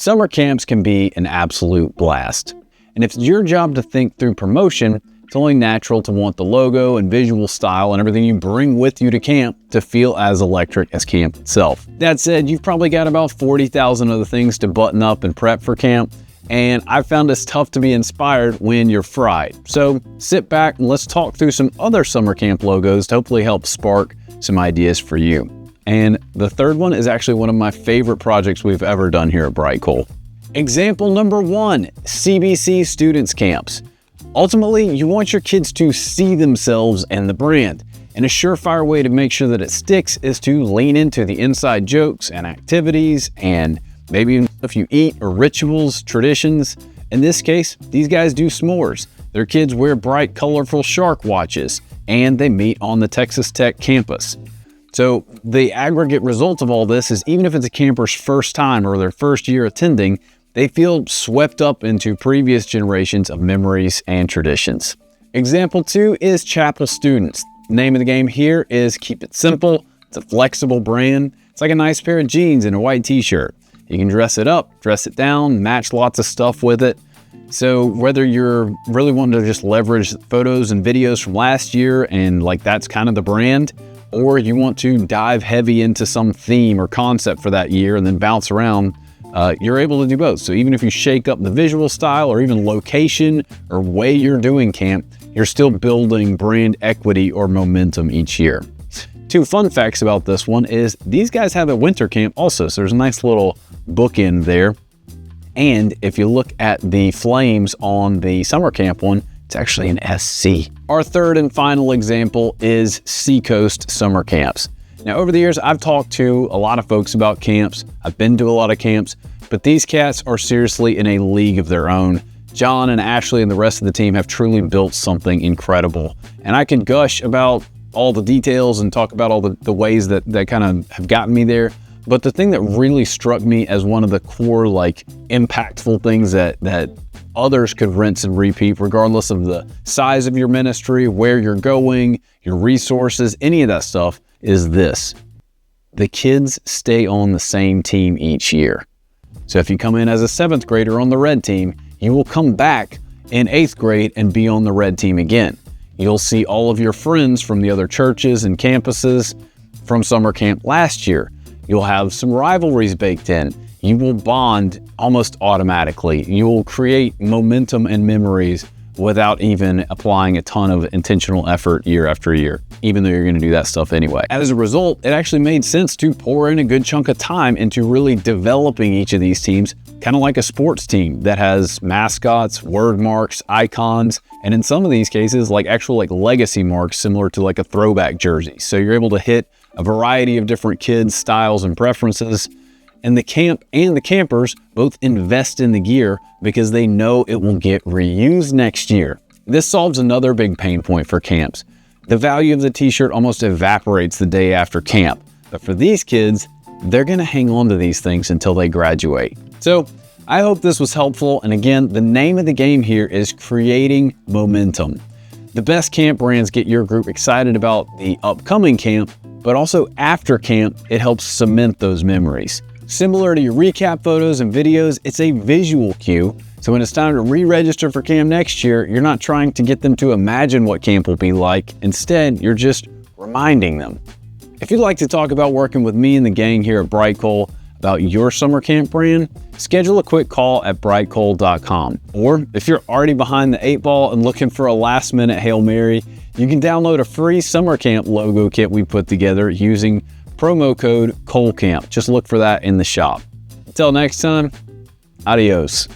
Summer camps can be an absolute blast. And if it's your job to think through promotion, it's only natural to want the logo and visual style and everything you bring with you to camp to feel as electric as camp itself. That said, you've probably got about 40,000 other things to button up and prep for camp, and I've found it's tough to be inspired when you're fried. So sit back and let's talk through some other summer camp logos to hopefully help spark some ideas for you. And the third one is actually one of my favorite projects we've ever done here at Bright Coal. Example number 1, CBC Students Camps. Ultimately, you want your kids to see themselves in the brand. And a surefire way to make sure that it sticks is to lean into the inside jokes and activities and maybe if you eat or rituals, traditions. In this case, these guys do s'mores. Their kids wear bright, colorful shark watches, and they meet on the Texas Tech campus. So the aggregate result of all this is even if it's a camper's first time or their first year attending, they feel swept up into previous generations of memories and traditions. Example 2 is Chapel Students. The name of the game here is keep it simple. It's a flexible brand. It's like a nice pair of jeans and a white t-shirt. You can dress it up, dress it down, match lots of stuff with it. So whether you're really wanting to just leverage photos and videos from last year and like that's kind of the brand, or you want to dive heavy into some theme or concept for that year and then bounce around, you're able to do both. So even if you shake up the visual style or even location or way you're doing camp, you're still building brand equity or momentum each year. 2 fun facts about this one is these guys have a winter camp also, so there's a nice little bookend there. And if you look at the flames on the summer camp one, it's actually an SC. Our third and final example is Seacoast Summer Camps. Now, over the years, I've talked to a lot of folks about camps. I've been to a lot of camps, but these cats are seriously in a league of their own. John and Ashley and the rest of the team have truly built something incredible. And I could gush about all the details and talk about all the ways that kind of have gotten me there. But the thing that really struck me as one of the core, like, impactful things that others could rinse and repeat, regardless of the size of your ministry, where you're going, your resources, any of that stuff, is this. The kids stay on the same team each year. So if you come in as a 7th grader on the red team, you will come back in 8th grade and be on the red team again. You'll see all of your friends from the other churches and campuses from summer camp last year. You'll have some rivalries baked in. You will bond almost automatically. You will create momentum and memories without even applying a ton of intentional effort year after year, even though you're going to do that stuff anyway. As a result, it actually made sense to pour in a good chunk of time into really developing each of these teams, kind of like a sports team that has mascots, word marks, icons, and in some of these cases, like actual legacy marks similar to like a throwback jersey. So you're able to hit a variety of different kids' styles and preferences. And the camp and the campers both invest in the gear because they know it will get reused next year. This solves another big pain point for camps. The value of the t-shirt almost evaporates the day after camp. But for these kids, they're gonna hang on to these things until they graduate. So I hope this was helpful. And again, the name of the game here is creating momentum. The best camp brands get your group excited about the upcoming camp, but also after camp, it helps cement those memories. Similar to your recap photos and videos, it's a visual cue. So when it's time to re-register for camp next year, you're not trying to get them to imagine what camp will be like. Instead, you're just reminding them. If you'd like to talk about working with me and the gang here at Bright Coal about your summer camp brand, schedule a quick call at brightcoal.com. Or if you're already behind the 8 ball and looking for a last-minute Hail Mary, you can download a free summer camp logo kit we put together using promo code COALCAMP. Just look for that in the shop. Until next time, adios.